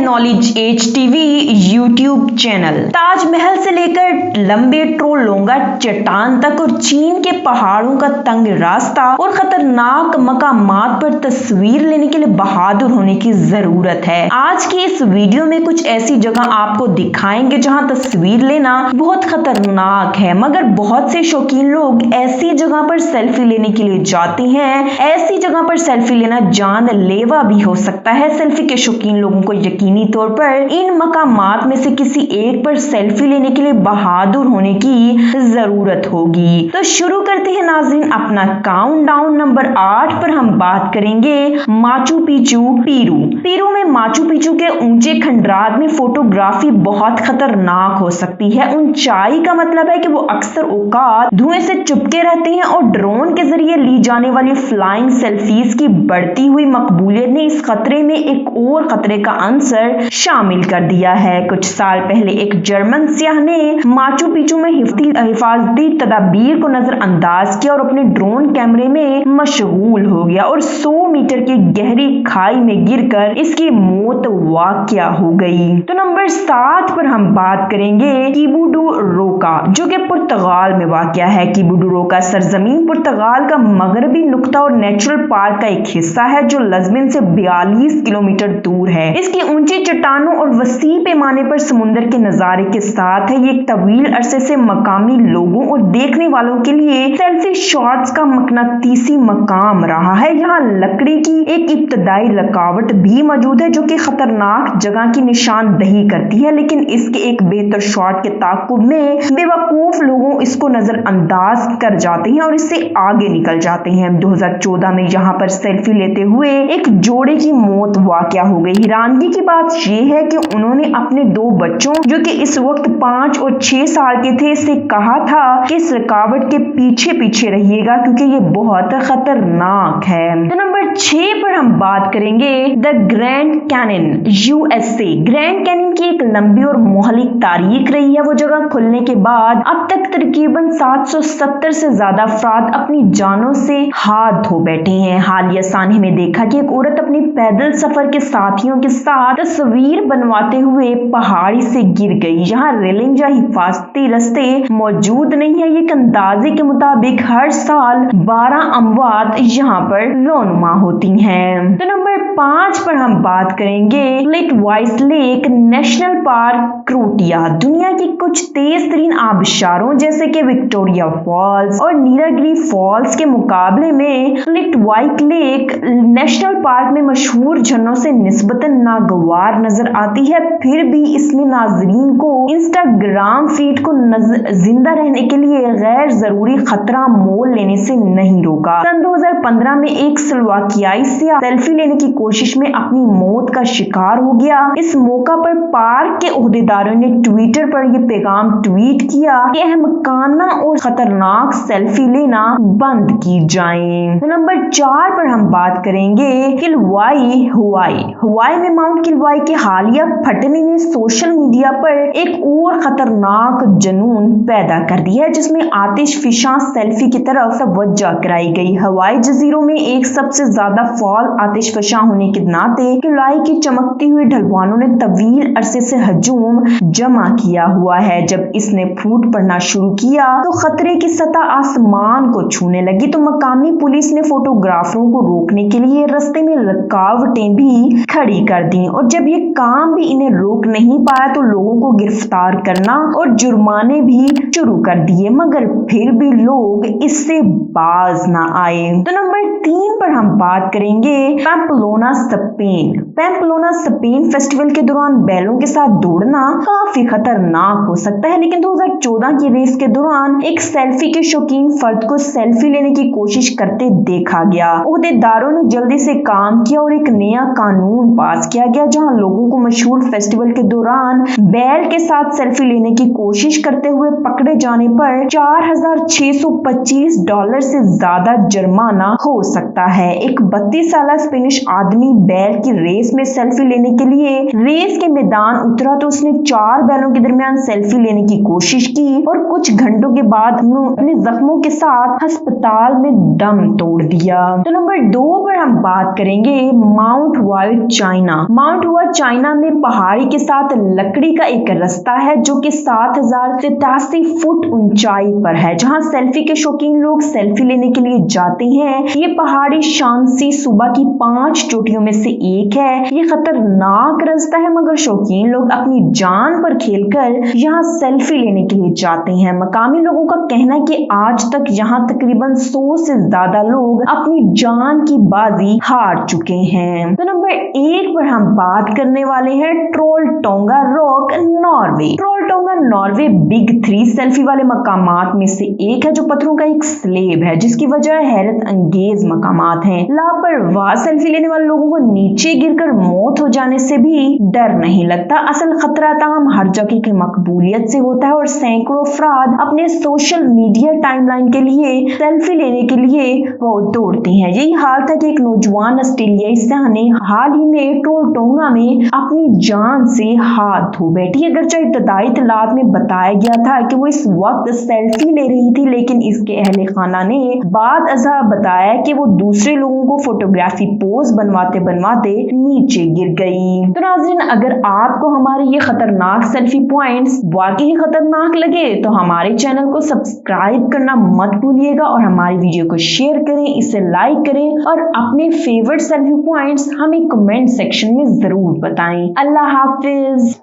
Knowledge HTV YouTube channel. Taj Mahal से लेकर लंबे ट्रोलोंगा चट्टान तक और चीन के पहाड़ों का तंग रास्ता और खतरनाक मकामात पर तस्वीर लेने के लिए बहादुर होने की जरूरत है। आज की इस वीडियो में कुछ ऐसी जगह आपको दिखाएंगे जहां तस्वीर लेना बहुत खतरनाक है, मगर बहुत से शौकीन लोग ऐसी जगह पर सेल्फी लेने के लिए जाते हैं। ऐसी जगह पर सेल्फी लेना जानलेवा भी हो सकता है। सेल्फी के शौकीन लोगों को यकीनी तौर पर इन मकामात में से किसी एक पर सेल्फी लेने के लिए बहादुर होने की जरूरत होगी। तो शुरू करते हैं नाज़रीन अपना काउंटडाउन। नंबर 8 पर हम बात करेंगे माचू पिचू, पेरू में माचू पिचू के ऊंचे खंडरात में फोटोग्राफी बहुत खतरनाक हो सकती है। ऊंचाई का मतलब है कि वो अक्सर औकात धुएं से चिपके रहते हैं और ड्रोन के जरिए ली जाने वाली फ्लाइंग सेल्फीज की बढ़ती हुई मकबूलियत ने इस खतरे में एक और खतरे का अंसर शामिल कर दिया है। कुछ साल पहले एक जर्मन सियाह ने माचू पिचू में हिफाजती तदाबीर को नजरअंदाज किया और अपने ड्रोन कैमरे में मशगूल हो गया और 100 मीटर की गहरी खाई में गिरकर इसकी मौत वाक़या हो गई। तो नंबर 7 पर हम बात करेंगे कीबुडू रोका, जो कि पुर्तगाल में वाक़या है। कीबुडू रोका सरजमीन पुर्तगाल का मगरबी नुक्ता और नेचुरल पार्क का एक हिस्सा है जो लिस्बन से 42 किलोमीटर दूर है। इसकी ऊंची चट्टानों और वसी पैमाने पर समुद्र के नजारे के साथ है। ये एक तवील अरसे से मकामी लोगों और देखने वालों के लिए सेल्फी शॉट्स का मकनातीसी मकाम रहा है। यहाँ लकड़ी की एक इब्तदाई रुकावट भी मौजूद है जो कि खतरनाक जगह की निशानदही करती है, लेकिन इसके एक बेहतर शॉट के ताक़ुब में बेवकूफ लोगों इसको नजरअंदाज कर जाते हैं और इससे आगे निकल जाते हैं। 2014 में यहाँ पर सेल्फी लेते हुए एक जोड़े की मौत वाक़या हो गई। हैरानगी की बात यह है कि उन्होंने अपने 2 बच्चों जो कि इस वक्त 5 और 6 साल के थे से कहा था कि इस रुकावट के पीछे पीछे रहिएगा क्योंकि ये बहुत खतरनाक है। तो नंबर 6 पर हम बात करेंगे the grand canyon USA। Grand canyon की एक लंबी और मोहलिक तारीख रही है। वो जगह खुलने के बाद अब तक तकरीबन 770 से ज्यादा अफराद अपनी जानों से हाथ धो बैठे हैं। हालिया सानहे में देखा कि एक औरत अपनी पैदल सफर के साथियों के साथ तस्वीर बनवाते हुए पहाड़ी से गिर गई। यहाँ रेलिंग या हिफाजती रास्ते मौजूद नहीं है। एक अंदाजे के मुताबिक हर साल 12 अमवात यहाँ पर रोनुमा होती हैं। तो नंबर 5 पर हम बात करेंगे लिटवाइस लेक नेशनल पार्क, क्रोटिया। दुनिया की कुछ तेज तरीन आबशारों जैसे कि विक्टोरिया फॉल्स और नीलागिरी फॉल्स के मुकाबले में लिटवाइस लेक नेशनल पार्क में मशहूर झरनों से निस्बतन नागवार नजर आती है। फिर भी इसने नाजरीन को इंस्टाग्राम फीड को जिंदा रहने के लिए गैर जरूरी खतरा मोल लेने से नहीं रोका। सन 2015 में एक स्लोवाकियाई सियाह सेल्फी लेने की कोशिश में अपनी मौत का शिकार हो गया। इस मौका पर पार्क के ओहदेदारों ने ट्विटर पर यह पैगाम ट्वीट किया कि अहमकाना और खतरनाक सेल्फी लेना बंद की जाए। तो नंबर 4 पर हम बात करेंगे किलवाई, हवाई में माउंट किलवाई के हालिया फटने ने सोशल मीडिया पर एक और खतरनाक जुनून पैदा कर दिया है जिसमें आतिशफिशा सेल्फी की तरफ तवज्जो कराई गई। हवाई जजीरों में एक सबसे ज्यादा फॉल आतिशफिशा होने के नाते किलवाई की चमकती हुई ढलवानों ने तवील अरसे से हजूम जमा किया हुआ है। जब इसने फूट पड़ना शुरू किया तो खतरे की सतह आसमान को छूने लगी। तो मकामी पुलिस ने फोटोग्राफरों को रोकने के लिए रास्ते में रुकावटें भी खड़ी कर दी और जब ये काम भी इन्हें रोक नहीं पाया तो लोगों को गिरफ्तार करना और जुर्माने भी शुरू कर दिए, मगर फिर भी लोग इससे बाज ना आए। तो नंबर 3 पर हम बात करेंगे Pamplona, Spain. Pamplona Spain festival के दौरान बैलों के साथ दौड़ना काफी खतरनाक हो सकता है, लेकिन 2014 की रेस के दौरान एक सेल्फी के शौकीन फर्द को सेल्फी लेने की कोशिश करते देखा गया। ओहदेदारों ने जल्दी से काम किया और एक नया कानून पास किया गया जहां लोगों को मशहूर फेस्टिवल के दौरान बैल के साथ सेल्फी लेने की कोशिश करते हुए पकड़े जाने पर $4,625 से ज्यादा जुर्माना हो सकता है। एक 32 साल स्पेनिश आदमी आदमी बैल की रेस में सेल्फी लेने के लिए रेस के मैदान उतरा तो उसने 4 बैलों के दरमियान सेल्फी लेने की कोशिश की और कुछ घंटों के बाद अपने जख्मों के साथ अस्पताल में दम तोड़ दिया। तो नंबर 2 पर हम बात करेंगे माउंट हुआई चाइना। माउंट हुआ चाइना में पहाड़ी के साथ लकड़ी का एक रास्ता है जो कि 7083 फुट ऊंचाई पर है, जहां सेल्फी के शौकीन लोग सेल्फी लेने के लिए जाते हैं। ये पहाड़ी शांसी सूबा की 5 चोटियों में से एक है। ये खतरनाक रास्ता है मगर शौकीन लोग अपनी जान पर खेलकर यहाँ सेल्फी लेने के लिए जाते हैं। मकामी लोगों का कहना है कि आज तक यहाँ तकरीबन 100 से ज्यादा लोग अपनी जान की बाजी हार चुके हैं। तो नंबर 1 पर हम बात करने वाले हैं troll tonga rock, Norway. Troll tonga Norway big 3 selfie वाले मकामात में से एक है जो पत्थरों का एक स्लेब है, जिसकी वजह हैरत अंगेज मकामात हैं। लापरवाह सेल्फी लेने वाले लोगों को नीचे गिरकर मौत हो जाने से भी डर नहीं लगता। असल खतरा ताहम हर जगह की मकबूलियत से होता है और सैकड़ों अफराद अपने सोशल मीडिया टाइमलाइन के लिए सेल्फी लेने के लिए वो दौड़ते हैं। यही हाल था कि एक नौजवान ऑस्ट्रेलियाई सयाह ने हाल ही में ट्रोल टोंगा में अपनी जान से हाथ धो बैठी। अगरचे इब्तदाई इत्तलात में बताया गया था कि वो इस वक्त सेल्फी ले रही थी, लेकिन इसके अहले खाना ने बाद अज़ा बताया कि वो दूसरे लोगों को फोटोग्राफी पोज बनवाते बनवाते नीचे गिर गई। तो नाज़रीन, अगर आपको हमारे ये खतरनाक सेल्फी पॉइंट्स वाकई खतरनाक लगे तो हमारे चैनल को सब्सक्राइब करना मत भूलिएगा और हमारी वीडियो को शेयर करें, इसे लाइक करें और अपने फेवरेट सेल्फी पॉइंट्स हमें कमेंट सेक्शन में जरूर बताएं। अल्लाह हाफिज।